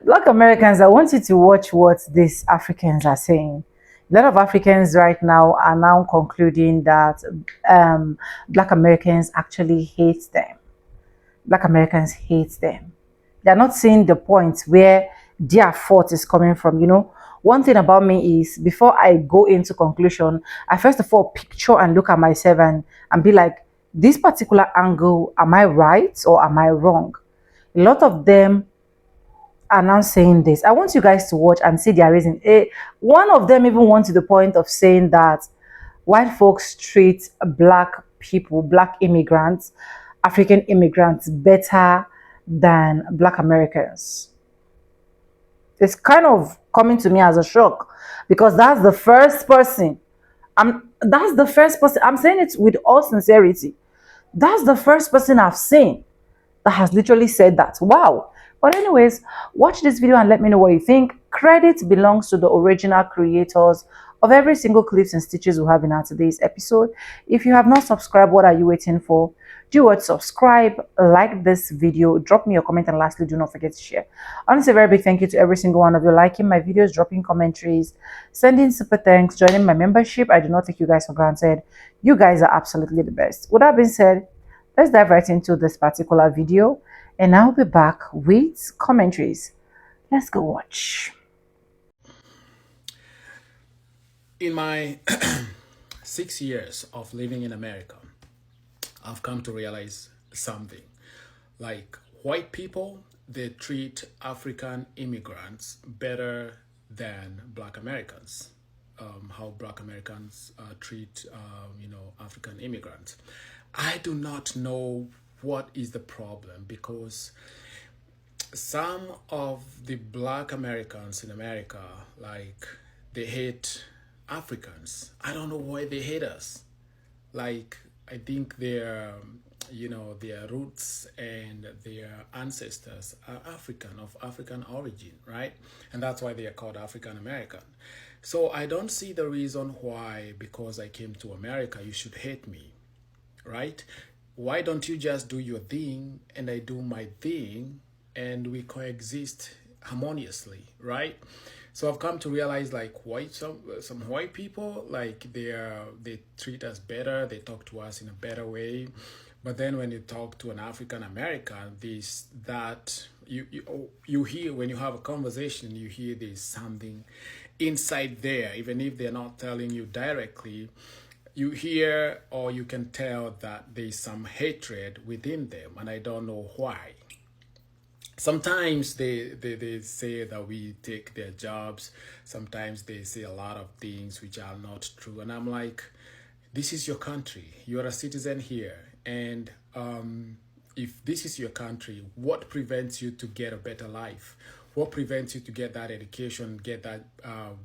Black Americans, I want you to watch what these Africans are saying. A lot of Africans right now are now concluding that Black Americans actually hate them. Black Americans hate them. They're not seeing the point where their fault is coming from. One thing about me is before I go into conclusion, I first of all picture and look at myself and be like, this particular angle, am I right or am I wrong? A lot of them are now saying this. I want you guys to watch and see their reason. One of them even went to the point of saying that white folks treat black people, black immigrants, African immigrants better than black Americans. It's kind of coming to me as a shock because that's the first person. That's the first person. I'm saying it with all sincerity. That's the first person I've seen that has literally said that. Wow. But anyways, watch this video and let me know what you think. Credit belongs to the original creators of every single clips and stitches we have in our today's episode. If you have not subscribed, what are you waiting for? Do what? Subscribe, like this video, drop me a comment, and lastly, do not forget to share. I want to say a very big thank you to every single one of you liking my videos, dropping commentaries, sending super thanks, joining my membership. I do not take you guys for granted. You guys are absolutely the best. With that being said, let's dive right into this particular video, and I'll be back with commentaries. Let's go watch. In my 6 years of living in America, I've come to realize something. Like white people, they treat African immigrants better than Black Americans. How Black Americans treat, African immigrants. I do not know what is the problem because some of the Black Americans in America, like, they hate Africans. I don't know why they hate us. Like, I think their roots and their ancestors are African, of African origin, right? And that's why they are called African American. So I don't see the reason why, because I came to America, you should hate me, right? Why don't you just do your thing and I do my thing and we coexist harmoniously, right? So I've come to realize, like, some white people, like, they treat us better, they talk to us in a better way. But then when you talk to an African American, you hear, when you have a conversation, you hear there's something inside there, even if they're not telling you directly. You hear, or you can tell that there's some hatred within them, and I don't know why. Sometimes they say that we take their jobs. Sometimes they say a lot of things which are not true. And I'm like, this is your country. You're a citizen here. And if this is your country, what prevents you to get a better life? What prevents you to get that education, get that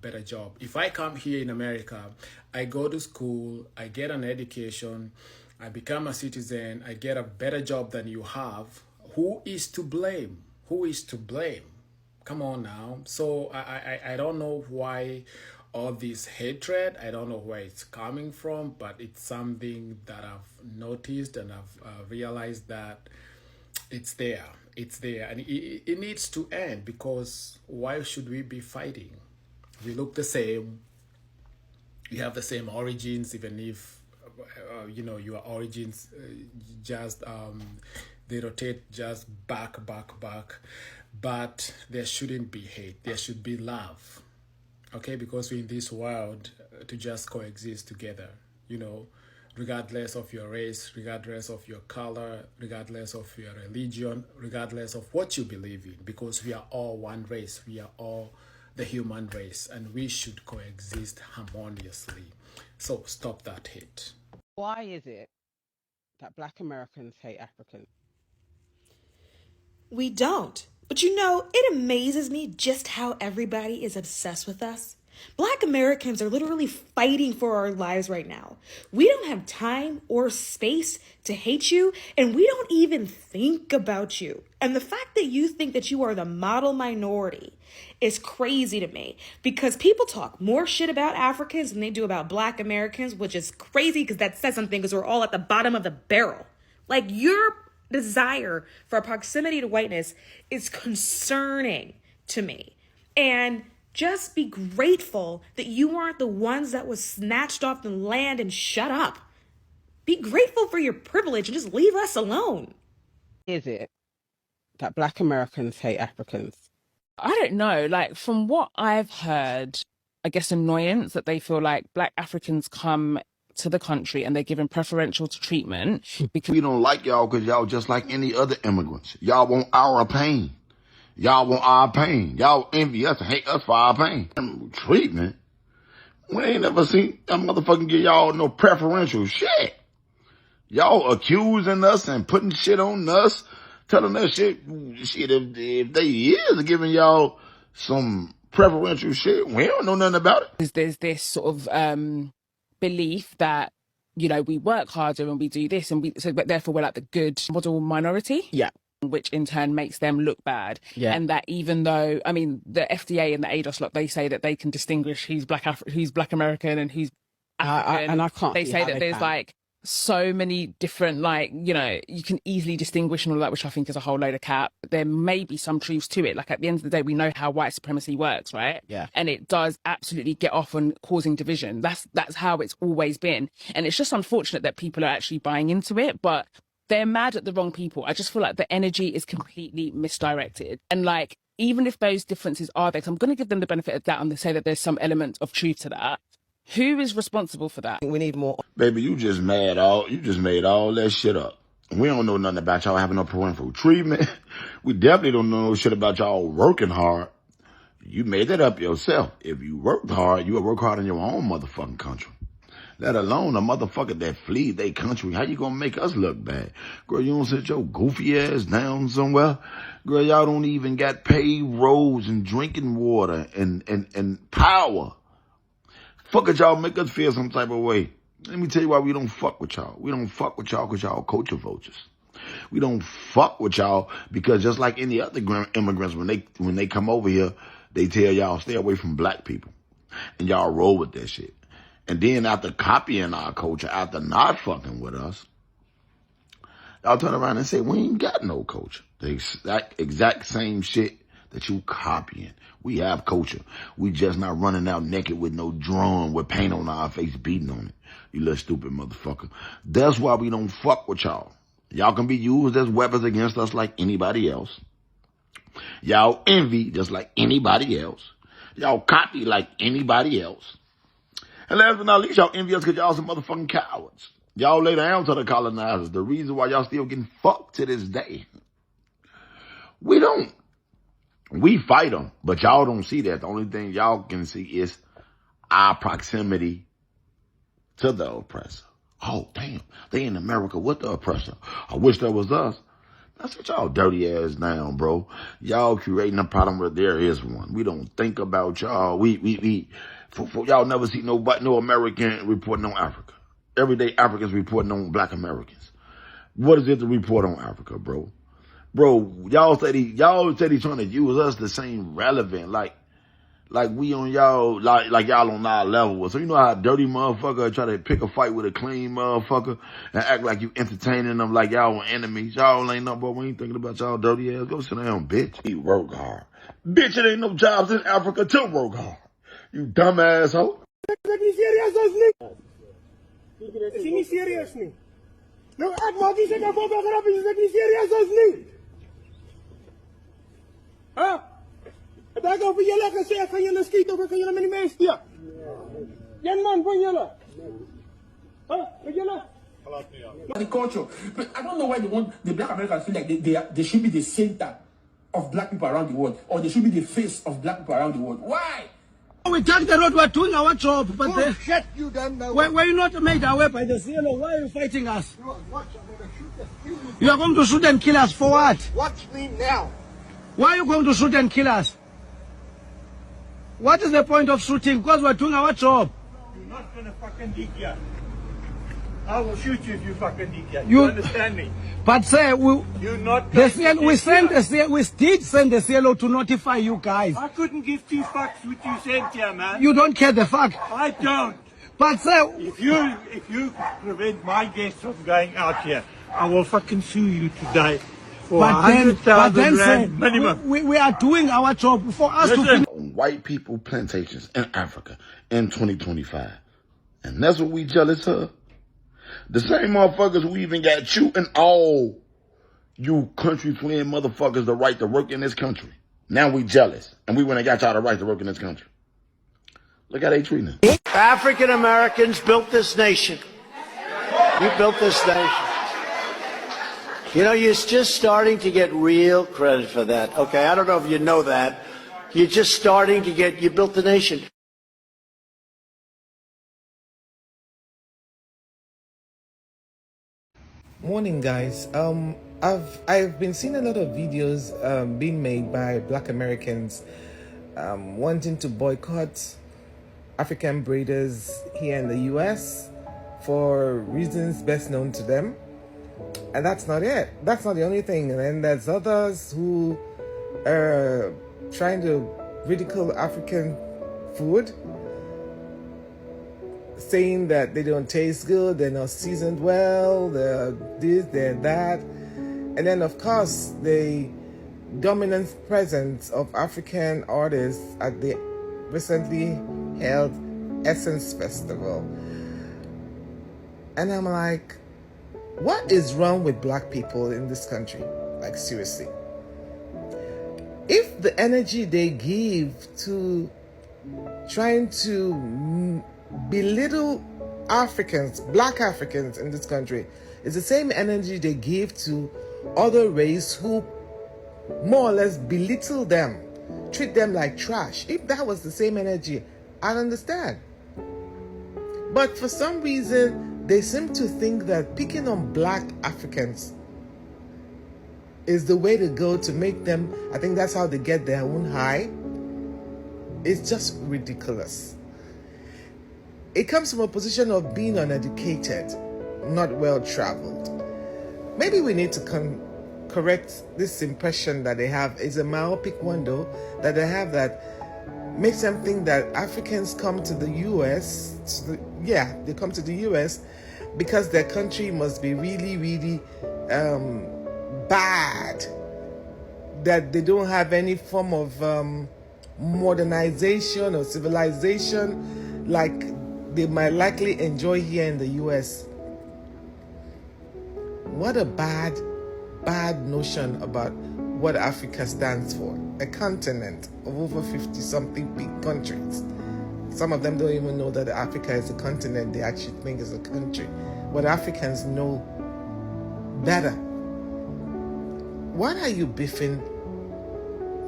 better job? If I come here in America, I go to school, I get an education, I become a citizen, I get a better job than you have. Who is to blame? Who is to blame? Come on now. So I don't know why all this hatred, I don't know where it's coming from, but it's something that I've noticed, and I've realized that it's there. It's there, and it needs to end, because why should we be fighting? We look the same. We have the same origins, even if your origins just they rotate just back. But there shouldn't be hate. There should be love. Okay, because we're in this world to just coexist together. Regardless of your race, regardless of your color, regardless of your religion, regardless of what you believe in, because we are all one race. We are all the human race, and we should coexist harmoniously. So stop that hate. Why is it that Black Americans hate Africans? We don't. But it amazes me just how everybody is obsessed with us. Black Americans are literally fighting for our lives right now. We don't have time or space to hate you, and we don't even think about you. And the fact that you think that you are the model minority is crazy to me, because people talk more shit about Africans than they do about Black Americans, which is crazy because that says something, because we're all at the bottom of the barrel. Like, you're desire for proximity to whiteness is concerning to me. And just be grateful that you aren't the ones that was snatched off the land and shut up. Be grateful for your privilege and just leave us alone. Is it that Black Americans hate Africans? I don't know. Like, from what I've heard, I guess annoyance that they feel like Black Africans come to the country and they're given preferential treatment because we don't like y'all because y'all just like any other immigrants. Y'all want our pain. Y'all want our pain. Y'all envy us and hate us for our pain. Treatment? We ain't never seen that motherfucking give y'all no preferential shit. Y'all accusing us and putting shit on us, telling us shit if they is giving y'all some preferential shit, we don't know nothing about it. there's this sort of belief that, you know, we work harder and we do this and but therefore we're like the good model minority. Yeah. Which in turn makes them look bad. Yeah. And that even though, I mean, the FDA and the ADOS lot, they say that they can distinguish who's Black American and who's African. And I can't. They say that there's like so many different, like, you know, you can easily distinguish and all that, which I think is a whole load of cap. There may be some truths to it. Like, at the end of the day, we know how white supremacy works, right? Yeah. And it does absolutely get off on causing division. That's how it's always been. And it's just unfortunate that people are actually buying into it, but they're mad at the wrong people. I just feel like the energy is completely misdirected. And like, even if those differences are there, 'cause I'm going to give them the benefit of that and say that there's some element of truth to that. Who is responsible for that? We need more. Baby, you just made all that shit up. We don't know nothing about y'all having no parental treatment. We definitely don't know no shit about y'all working hard. You made that up yourself. If you worked hard, you would work hard in your own motherfucking country. Let alone a motherfucker that flee their country. How you gonna make us look bad? Girl, you don't sit your goofy ass down somewhere? Girl, y'all don't even got paid roads and drinking water and power. Fuck it, y'all make us feel some type of way. Let me tell you why we don't fuck with y'all. We don't fuck with y'all because y'all culture vultures. We don't fuck with y'all because just like any other immigrants, when they come over here, they tell y'all stay away from black people. And y'all roll with that shit. And then after copying our culture, after not fucking with us, y'all turn around and say, we ain't got no culture. The exact same shit that you copying. We have culture. We just not running out naked with no drum with paint on our face beating on it. You little stupid motherfucker. That's why we don't fuck with y'all. Y'all can be used as weapons against us like anybody else. Y'all envy just like anybody else. Y'all copy like anybody else. And last but not least, y'all envy us because y'all some motherfucking cowards. Y'all lay down to the colonizers. The reason why y'all still getting fucked to this day. We don't. We fight them, but y'all don't see that. The only thing y'all can see is our proximity to the oppressor. Oh, damn. They in America with the oppressor. I wish that was us. That's what y'all dirty ass down, bro. Y'all creating a problem where there is one. We don't think about y'all. Y'all never see no American reporting on Africa. Every day Africans reporting on Black Americans. What is it to report on Africa, bro? Bro, y'all said he's trying to use us to seem relevant, like we on y'all, like y'all on our level. So you know how a dirty motherfucker try to pick a fight with a clean motherfucker and act like you entertaining them like y'all were enemies. Y'all ain't no, bro. We ain't thinking about y'all dirty ass. Go sit down, bitch. You work hard. Bitch, it ain't no jobs in Africa to work hard. You dumb asshole. Is he niet serieus niet? Nou, ek maak nie seker voor begrap is ek nie serieus as nie. Huh? Het ek al vir julle gesê ek gaan julle skiet of ek gaan julle met die mes steek. Een man van julle. Huh? Met julle? The culture. But I don't know why the Black Americans feel like they should be the center of black people around the world, or they should be the face of black people around the world. Why? We take the road, we're doing our job, but Oh, shit, you don't know. we're not made aware by the CLO. Why are you fighting us? You are going to shoot and kill us for what? Watch me now. Why are you going to shoot and kill us? What is the point of shooting? Because we're doing our job. You're not gonna fucking dig here. I will shoot you if you fucking dig here. You You understand me? But sir, You're not we going to did dig here. send the CLO to notify you guys. I couldn't give two fucks what you sent here, man. You don't care the fuck. I don't. But sir, If you prevent my guests from going out here, I will fucking sue you to die for But then, 100,000 sir, rand minimum. we are doing our job for us to Listen, On white people plantations in Africa in 2025. And that's what we jealous of. The same motherfuckers who even got shooting all you country fleeing motherfuckers the right to work in this country. Now we jealous. And we went and got y'all the right to work in this country. Look how they treating us. African Americans built this nation. You built this nation. You know, you're just starting to get real credit for that. Okay, I don't know if you know that. You're just starting to get, you built the nation. Morning, guys. I've been seeing a lot of videos being made by Black Americans wanting to boycott African breeders here in the U.S. for reasons best known to them, and that's not it. That's not the only thing. And then there's others who are trying to ridicule African food, saying that they don't taste good, they're not seasoned well, they're this, they're that. And then, of course, the dominant presence of African artists at the recently held Essence Festival. And I'm like, what is wrong with Black people in this country? Like, seriously. If the energy they give to trying to belittle Africans, Black Africans in this country, is the same energy they give to other race who more or less belittle them, treat them like trash. If that was the same energy, I'd understand. But for some reason, they seem to think that picking on Black Africans is the way to go to make them, I think that's how they get their own high. It's just ridiculous. It comes from a position of being uneducated, not well-traveled. Maybe we need to correct this impression that they have. Is a myopic one, though, that they have that makes them think that Africans come to the U.S. They come to the U.S. because their country must be really, really bad. That they don't have any form of modernization or civilization like they might likely enjoy here in the U.S. What a bad notion about what Africa stands for. A continent of over 50-something big countries. Some of them don't even know that Africa is a continent. They actually think it's a country. What Africans know better. What are you beefing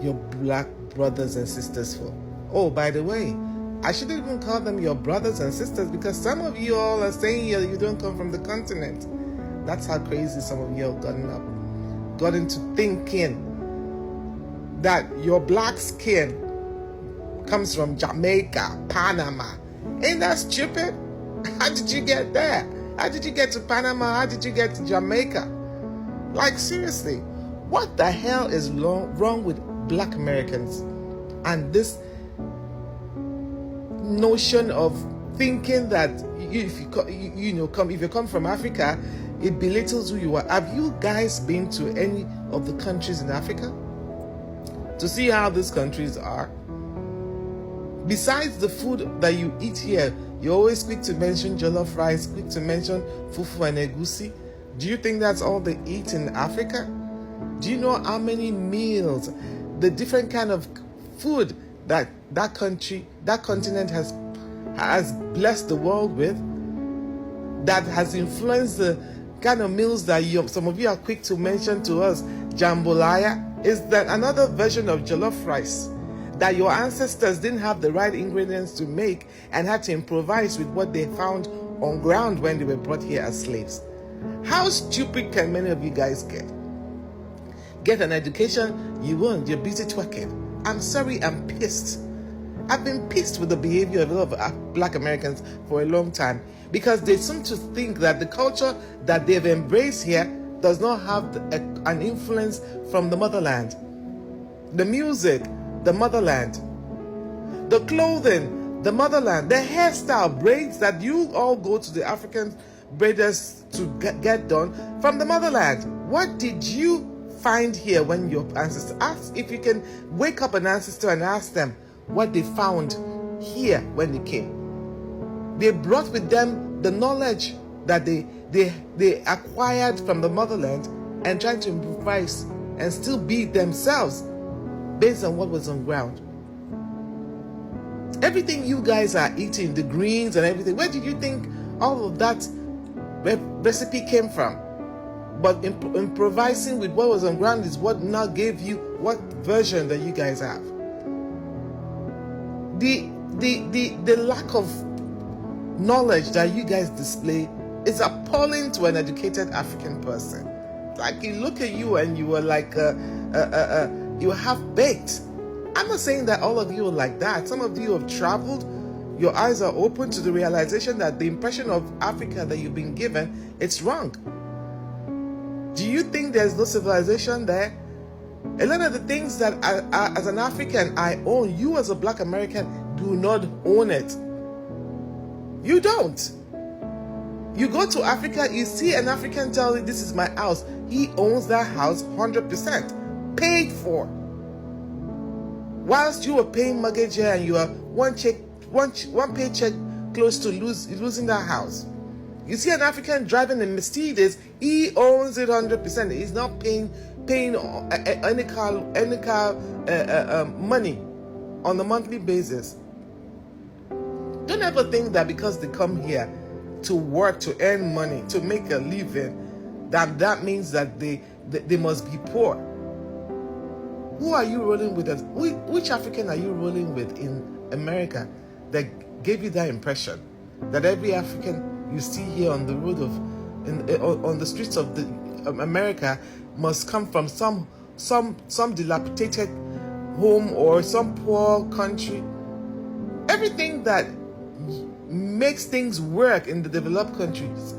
your Black brothers and sisters for? Oh, by the way, I shouldn't even call them your brothers and sisters because some of you all are saying you don't come from the continent. That's how crazy some of you have got into thinking that your Black skin comes from Jamaica, Panama. Ain't that stupid? How did you get there? How did you get to Panama? How did you get to Jamaica? Like, seriously, what the hell is wrong with Black Americans and this notion of thinking that if you come from Africa, it belittles who you are? Have you guys been to any of the countries in Africa to see how these countries are? Besides the food that you eat here, you're always quick to mention jollof rice, quick to mention fufu and egusi. Do you think that's all they eat in Africa? Do you know how many meals, the different kind of food that continent has blessed the world with, that has influenced the kind of meals that some of you are quick to mention to us? Jambalaya is that another version of jollof rice that your ancestors didn't have the right ingredients to make and had to improvise with what they found on ground when they were brought here as slaves. How stupid can many of you guys get? Get an education, you won't, you're busy twerking. I'm sorry, I'm pissed. I've been pissed with the behavior of a lot of Black Americans for a long time because they seem to think that the culture that they've embraced here does not have an influence from the motherland. The music, the motherland. The clothing, the motherland. The hairstyle, braids that you all go to the African braiders to get done from the motherland. What did you find here when your ancestors ask? If you can wake up an ancestor and ask them what they found here when they came. They brought with them the knowledge that they acquired from the motherland and trying to improvise and still be themselves based on what was on ground. Everything you guys are eating, the greens and everything, where did you think all of that recipe came from? But improvising with what was on ground is what now gave you what version that you guys have. The lack of knowledge that you guys display is appalling to an educated African person. Like, you look at you and you are like you are half-baked. I'm not saying that all of you are like that. Some of you have traveled. Your eyes are open to the realization that the impression of Africa that you've been given, it's wrong. Do you think there's no civilization there? A lot of the things that as an African I own, you as a Black American do not own it. You don't. You go to Africa, you see an African tell you, this is my house. He owns that house 100%, paid for. Whilst you are paying mortgage here and you are one paycheck close to losing that house. You see an African driving a Mercedes, he owns it 100%. He's not paying any car money on a monthly basis. Don't ever think that because they come here to work, to earn money, to make a living, that means that they must be poor. Who are you rolling with? Which African are you rolling with in America that gave you that impression? That every African you see here on the road on the streets of America must come from some dilapidated home or some poor country. Everything that makes things work in the developed countries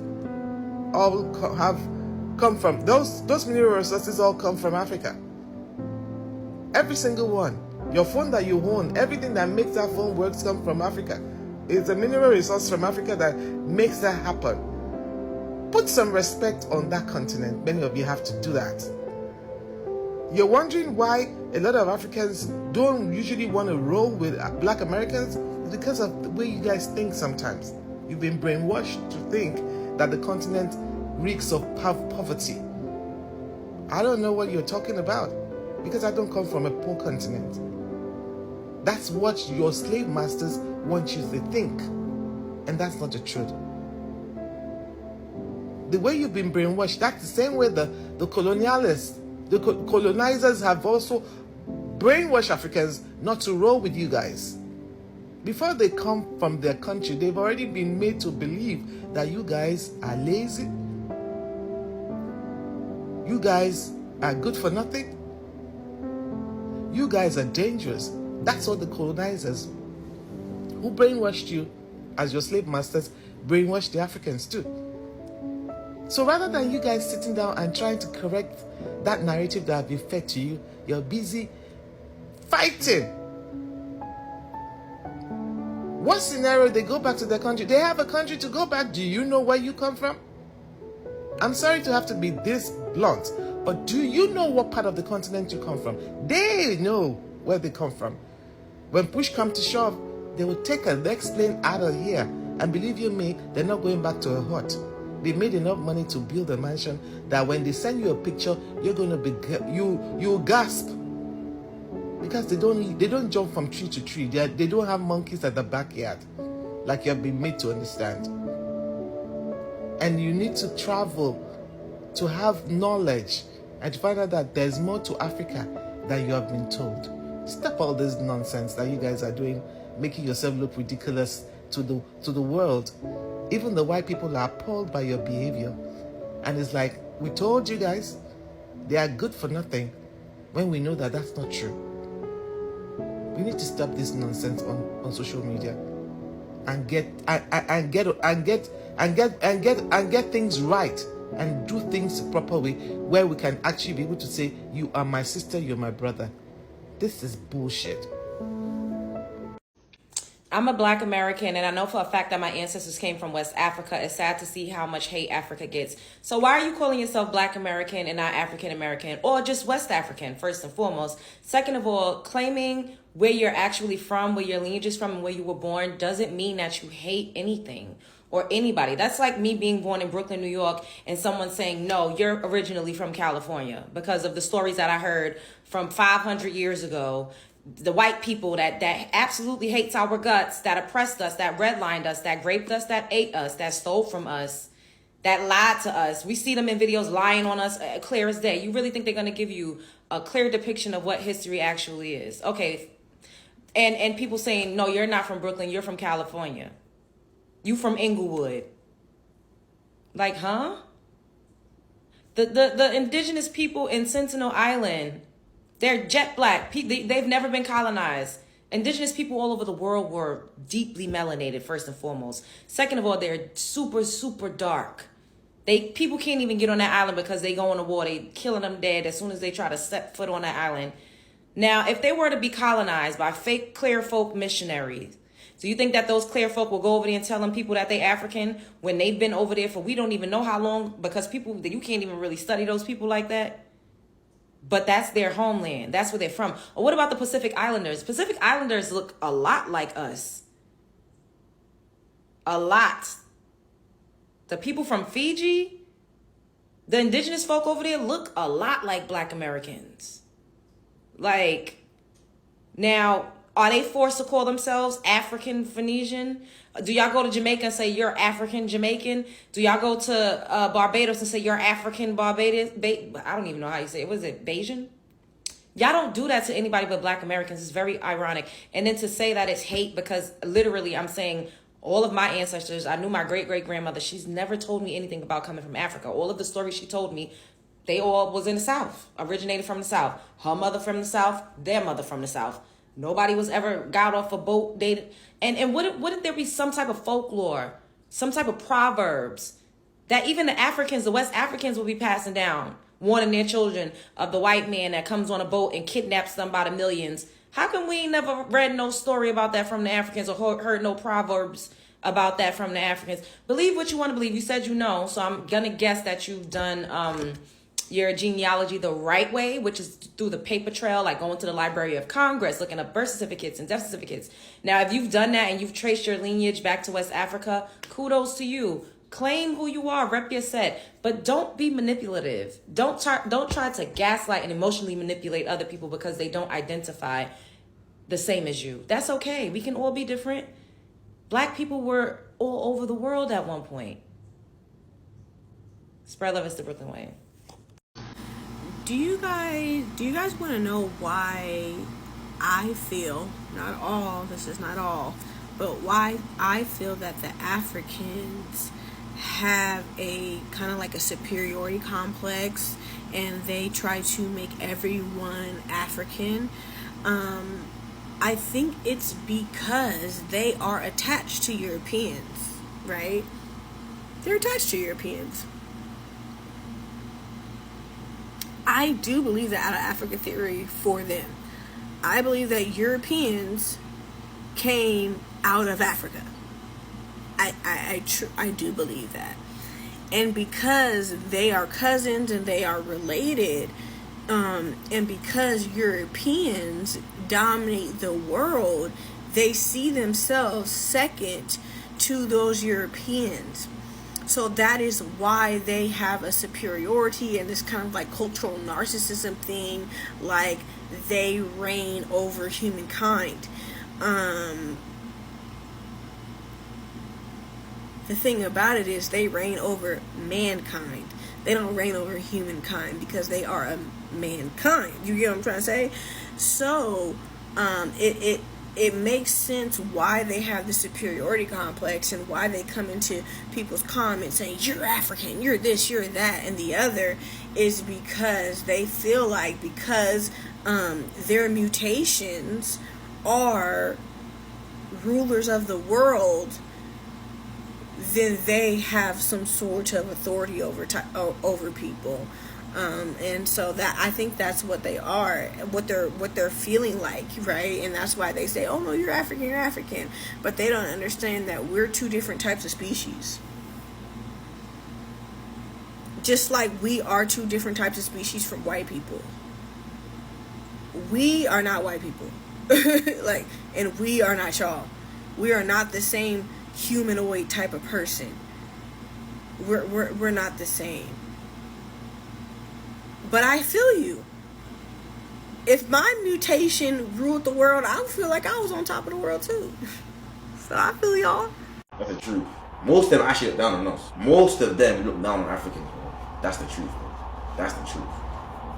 all have come from those mineral resources. All come from Africa. Every single one. Your phone that you own, everything that makes that phone work comes from Africa. It's a mineral resource from Africa that makes that happen. Put some respect on that continent. Many of you have to do that. You're wondering why a lot of Africans don't usually want to roll with Black Americans? It's because of the way you guys think sometimes. You've been brainwashed to think that the continent reeks of poverty. I don't know what you're talking about because I don't come from a poor continent. That's what your slave masters want you to think. And that's not the truth. The way you've been brainwashed, that's the same way the colonizers have also brainwashed Africans not to roll with you guys. Before they come from their country, they've already been made to believe that you guys are lazy. You guys are good for nothing. You guys are dangerous. That's what the colonizers who brainwashed you as your slave masters brainwashed the Africans too. So rather than you guys sitting down and trying to correct that narrative that has been fed to you, you're busy fighting. What scenario they go back to their country? They have a country to go back. Do you know where you come from? I'm sorry to have to be this blunt, but do you know what part of the continent you come from? They know where they come from. When push comes to shove, they will take a next plane out of here. And believe you me, they're not going back to a hut. They made enough money to build a mansion that when they send you a picture, you're gonna be you'll gasp. Because they don't jump from tree to tree. They don't have monkeys at the backyard, like you have been made to understand. And you need to travel to have knowledge and to find out that there's more to Africa than you have been told. Stop all this nonsense that you guys are doing, making yourself look ridiculous to the world. Even the white people are appalled by your behavior. And it's like, we told you guys, they are good for nothing, when we know that that's not true. We need to stop this nonsense on social media and get things right and do things the proper way, where we can actually be able to say, you are my sister, you're my brother. This is bullshit. I'm a Black American, and I know for a fact that my ancestors came from West Africa. It's sad to see how much hate Africa gets. So why are you calling yourself Black American and not African American, or just West African, first and foremost? Second of all, claiming where you're actually from, where your lineage is from, and where you were born doesn't mean that you hate anything or anybody. That's like me being born in Brooklyn, New York, and someone saying, no, you're originally from California, because of the stories that I heard from 500 years ago. The white people that absolutely hates our guts, that oppressed us, that redlined us, that raped us, that ate us, that stole from us, that lied to us. We see them in videos lying on us clear as day. You really think they're going to give you a clear depiction of what history actually is? Okay. And people saying, no, you're not from Brooklyn, you're from California. You from Inglewood. Like, huh? The indigenous people in Sentinel Island, they're jet black. They've never been colonized. Indigenous people all over the world were deeply melanated, first and foremost. Second of all, they're super, super dark. People can't even get on that island because they go on the war. They killing them dead as soon as they try to set foot on that island. Now, if they were to be colonized by fake clear folk missionaries, do you think that those clear folk will go over there and tell them people that they African when they've been over there for we don't even know how long? Because people, you can't even really study those people like that. But that's their homeland. That's where they're from. Or what about the Pacific Islanders? Pacific Islanders look a lot like us. A lot. The people from Fiji, the indigenous folk over there look a lot like Black Americans. Like, now, are they forced to call themselves African Phoenician? Do y'all go to Jamaica and say you're African Jamaican? Do y'all go to Barbados and say you're African Barbados? I don't even know how you say it. What is it? Bayesian? Y'all don't do that to anybody but Black Americans. It's very ironic. And then to say that it's hate, because literally I'm saying all of my ancestors, I knew my great-great-grandmother. She's never told me anything about coming from Africa. All of the stories she told me, they all was in the South, originated from the South. Her mother from the South, their mother from the South. Nobody was ever got off a boat, dated. And wouldn't there be some type of folklore, some type of proverbs that even the Africans, the West Africans will be passing down, warning their children of the white man that comes on a boat and kidnaps them by the millions? How come we ain't never read no story about that from the Africans or heard no proverbs about that from the Africans? Believe what you want to believe. You said you know, so I'm going to guess that you've done your genealogy the right way, which is through the paper trail, like going to the Library of Congress, looking up birth certificates and death certificates. Now, if you've done that and you've traced your lineage back to West Africa, kudos to you. Claim who you are, rep your set, but don't be manipulative. Don't try to gaslight and emotionally manipulate other people because they don't identify the same as you. That's okay. We can all be different. Black people were all over the world at one point. Spread love is the Brooklyn way. Do you guys want to know why I feel, not all, this is not all, but why I feel that the Africans have a kind of like a superiority complex and they try to make everyone African? I think it's because they are attached to Europeans, right? They're attached to Europeans. I do believe that out of Africa theory for them. I believe that Europeans came out of Africa. I do believe that. And because they are cousins and they are related, and because Europeans dominate the world, they see themselves second to those Europeans. So that is why they have a superiority and this kind of like cultural narcissism thing, like they reign over humankind. The thing about it is they reign over mankind. They don't reign over humankind because they are a mankind. You get what I'm trying to say? So it makes sense why they have the superiority complex and why they come into people's comments saying, you're African, you're this, you're that, and the other, is because they feel like because their mutations are rulers of the world, then they have some sort of authority over people. And so that, I think that's what they are, what they're feeling like, right? And that's why they say, oh no, you're African, but they don't understand that we're two different types of species. Just like we are two different types of species from white people. We are not white people. Like, and we are not y'all. We are not the same humanoid type of person. We're not the same. But I feel you. If my mutation ruled the world, I would feel like I was on top of the world too. So I feel y'all. That's the truth. Most of them actually look down on us. Most of them look down on Africans, bro. That's the truth, bro. That's the truth.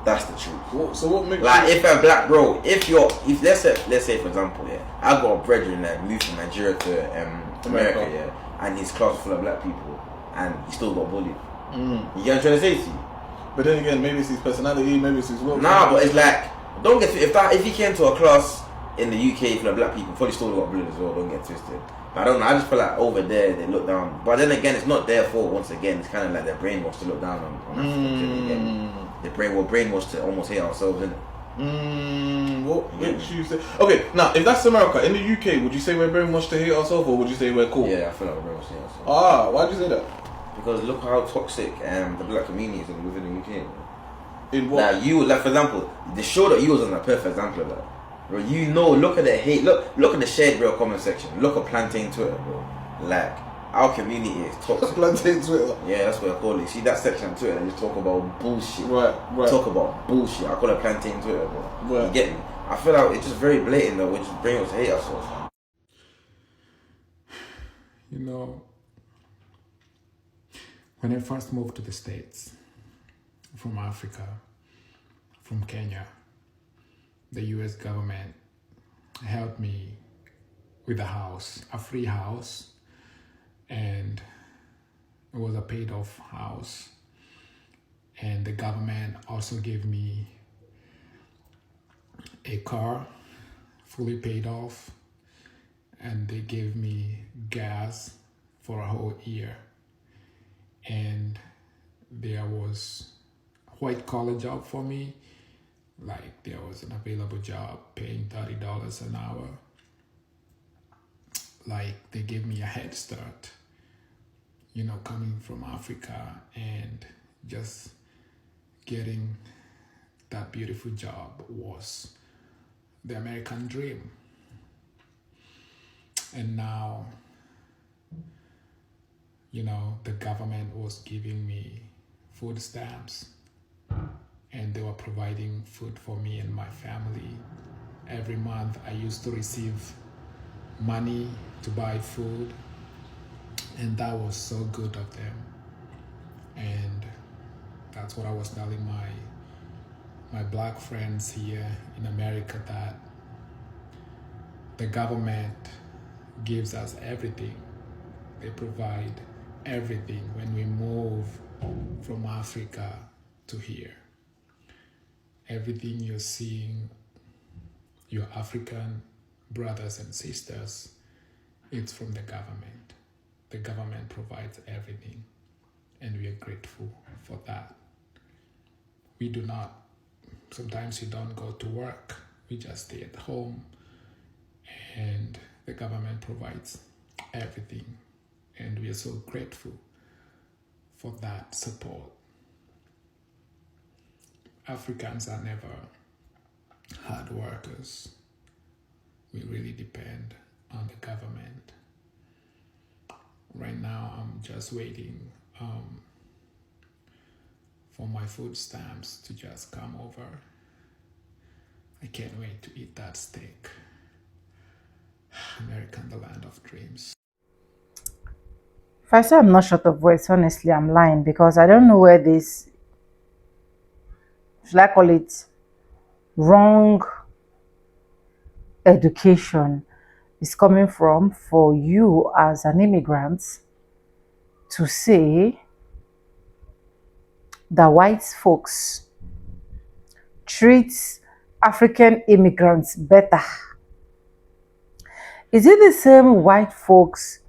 That's the truth. So what makes like, if a black bro, if let's say for example, yeah, I got a brethren that moved from Nigeria to America, yeah, and his class full of black people, and he still got bullied. You get what I'm trying to say to you? But then again, maybe it's his personality, maybe it's his work. Nah, but it's like, don't get if he came to a class in the UK full of black people, probably still got bullied as well. Don't get twisted. But I don't know. I just feel like over there they look down. But then again, it's not their fault. Once again, it's kind of like their brainwashed to look down on Africans. The brainwashed to almost hate ourselves, isn't it? What makes you say? Okay, now if that's America, in the UK, would you say we're brainwashed to hate ourselves, or would you say we're cool? Yeah, I feel like we're brainwashed to hate ourselves. Ah, why'd you say that? Because look how toxic the black community is within the UK. In what? Like for example, the show that you was on a perfect example of that. Bro, you know, look at the hate, look at the shade real comment section. Look at Plantain Twitter, bro. Like, our community is toxic. Plantain Twitter? Yeah, that's what I call it. See that section on Twitter, they just talk about bullshit. Right. Talk about bullshit. I call it Plantain Twitter, bro. Right. You get me? I feel like it's just very blatant though, which just brings us to hate ourselves. You know, when I first moved to the States from Africa, from Kenya, the US government helped me with a house, a free house, and it was a paid off house. And the government also gave me a car, fully paid off, and they gave me gas for a whole year. And there was a white collar job for me. Like, there was an available job paying $30 an hour. Like, they gave me a head start, you know, coming from Africa and just getting that beautiful job was the American dream. And now, you know, the government was giving me food stamps, and they were providing food for me and my family. Every month I used to receive money to buy food, and that was so good of them. And that's what I was telling my black friends here in America, that the government gives us everything. They provide everything when we move from Africa to here. Everything you're seeing, your African brothers and sisters, it's from the government. The government provides everything, and we are grateful for that. We do not, sometimes we don't go to work, we just stay at home, and the government provides everything, and we are so grateful for that support. Africans are never hard workers. We really depend on the government. Right now, I'm just waiting for my food stamps to just come over. I can't wait to eat that steak. America, the land of dreams. If I say I'm not short of words, honestly, I'm lying, because I don't know where this, should I call it, wrong education is coming from for you as an immigrant to say that white folks treat African immigrants better. Is it the same white folks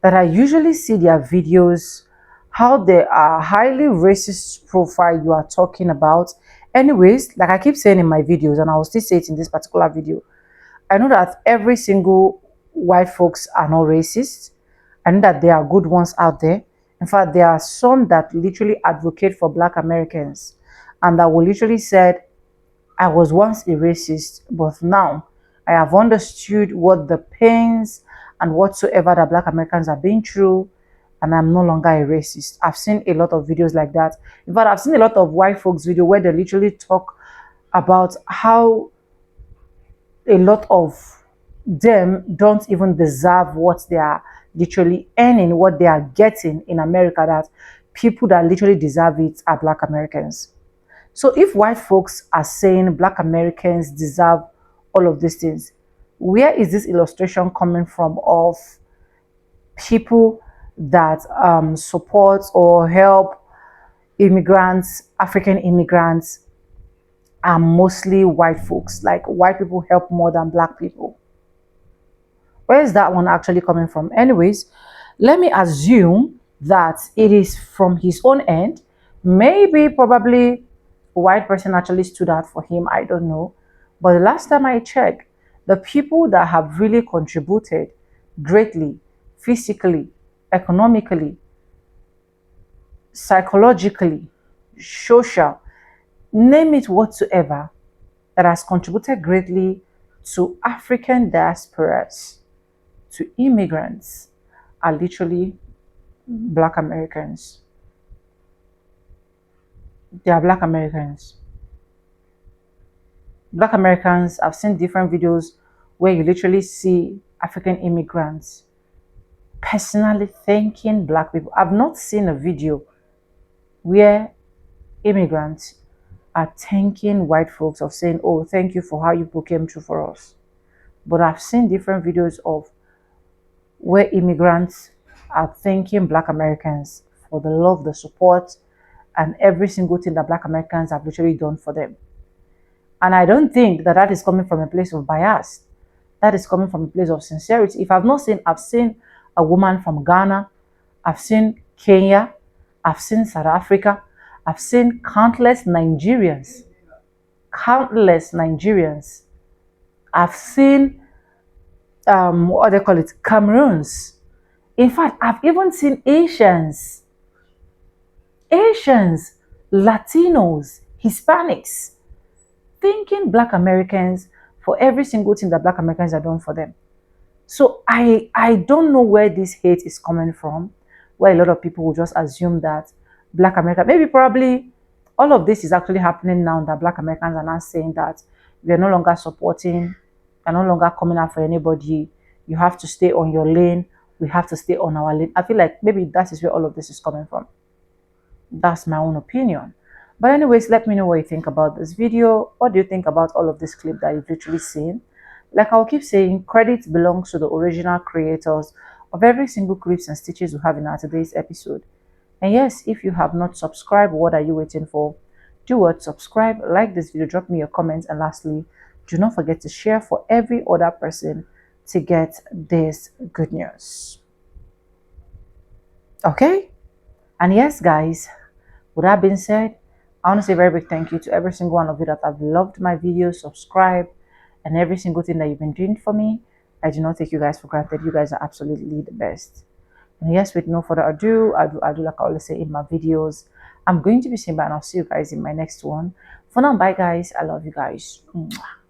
that I usually see their videos how they are highly racist profile you are talking about. Anyways, like I keep saying in my videos, and I will still say it in this particular video, I know that every single white folks are not racist. I know that there are good ones out there. In fact, there are some that literally advocate for Black Americans and that will literally said, I was once a racist, but now I have understood what the pains and whatsoever that Black Americans are being through, and I'm no longer a racist. I've seen a lot of videos like that. In fact, I've seen a lot of white folks video where they literally talk about how a lot of them don't even deserve what they are literally earning, what they are getting in America, that people that literally deserve it are Black Americans. So if white folks are saying Black Americans deserve all of these things, where is this illustration coming from of people that support or help immigrants, African immigrants, are mostly white folks? Like white people help more than Black people. Where is that one actually coming from? Anyways, let me assume that it is from his own end. Maybe, probably, a white person actually stood out for him. I don't know. But the last time I checked, the people that have really contributed greatly, physically, economically, psychologically, social, name it whatsoever, that has contributed greatly to African diasporas, to immigrants, are literally Black Americans. They are Black Americans. Black Americans, I've seen different videos where you literally see African immigrants personally thanking Black people. I've not seen a video where immigrants are thanking white folks of saying, oh, thank you for how you came through for us. But I've seen different videos of where immigrants are thanking Black Americans for the love, the support, and every single thing that Black Americans have literally done for them. And I don't think that that is coming from a place of bias. That is coming from a place of sincerity. If I've not seen, I've seen a woman from Ghana, I've seen Kenya, I've seen South Africa, I've seen countless Nigerians. Countless Nigerians. I've seen, what do they call it, Cameroons. In fact, I've even seen Asians, Latinos, Hispanics, thanking Black Americans for every single thing that Black Americans have done for them. So I don't know where this hate is coming from, where a lot of people will just assume that Black America, maybe probably all of this is actually happening now, that Black Americans are now saying that we are no longer supporting, we are no longer coming out for anybody, you have to stay on your lane, we have to stay on our lane. I feel like maybe that is where all of this is coming from. That's my own opinion. But anyways, let me know what you think about this video. What do you think about all of this clip that you've literally seen? Like I'll keep saying, credit belongs to the original creators of every single clips and stitches we have in our today's episode. And yes, if you have not subscribed, what are you waiting for? Do what? Subscribe, like this video, drop me your comments, and lastly, do not forget to share for every other person to get this good news. Okay? And yes, guys, with that being said, I want to say a very big thank you to every single one of you that have loved my videos, subscribed, and every single thing that you've been doing for me. I do not take you guys for granted. You guys are absolutely the best. And yes, with no further ado, I do like I always say in my videos, I'm going to be saying bye, and I'll see you guys in my next one. For now, bye guys. I love you guys. Mwah.